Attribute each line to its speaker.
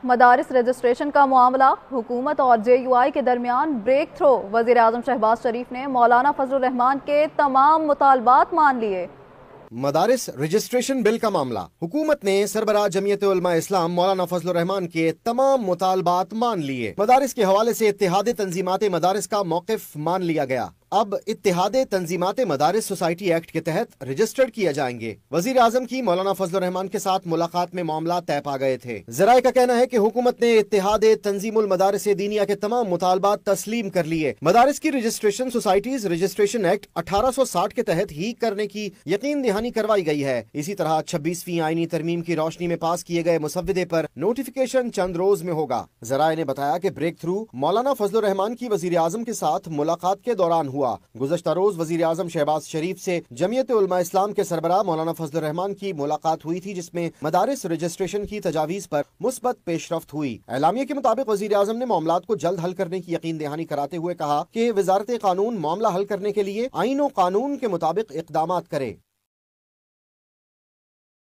Speaker 1: मदारिस registration का मामला, हुकूमत और JUI के दरमियान ब्रेक थ्रो। वज़ीर आज़म शहबाज शरीफ ने मौलाना फजलुर रहमान के तमाम मुतालबात मान लिए।
Speaker 2: मदारिस रजिस्ट्रेशन बिल का मामला, हुकूमत ने सरबराह जमीयत उलमा इस्लाम मौलाना फजलुर रहमान के तमाम मुतालबात मान लिए। मदारिस के हवाले से इत्तेहाद तंजीमात मदारिस का मौक़िफ़ मान लिया गया। अब इत्तेहाद तंजीमात मदारिस सोसाइटी एक्ट के तहत रजिस्टर्ड किए जाएंगे। वज़ीर आज़म की मौलाना फजलुर रहमान के साथ मुलाकात में मामला तय पा गए थे। ज़राए का कहना है कि हुकूमत ने इत्तेहाद तंजीमुल मदारिस दीनिया के तमाम मुतालबात तस्लीम कर लिए। मदारिस की रजिस्ट्रेशन सोसाइटीज रजिस्ट्रेशन एक्ट 1860 के तहत ही करने की यकीन दहानी करवाई गई है। इसी तरह 26वीं आईनी तरमीम की रोशनी में पास किए गए मुसव्विदे पर नोटिफिकेशन चंद रोज में होगा। ज़राए ने बताया कि ब्रेक थ्रू मौलाना फजलुर रहमान की वज़ीर आज़म के साथ मुलाकात के दौरान हुआ। गुज़श्ता रोज वज़ीर आज़म शहबाज शरीफ से जमीयत उलमा इस्लाम के सरबराह मौलाना फजलुर रहमान की मुलाकात हुई थी, जिसमें मदारिस रजिस्ट्रेशन की तजावीज़ पर मुस्बत पेशरफ्त हुई। एलामिया के मुताबिक वज़ीर आज़म ने मामलात को जल्द हल करने की यकीन दहानी कराते हुए कहा कि वज़ारत कानून मामला हल करने के लिए आईन और कानून के मुताबिक इक़दामात करे।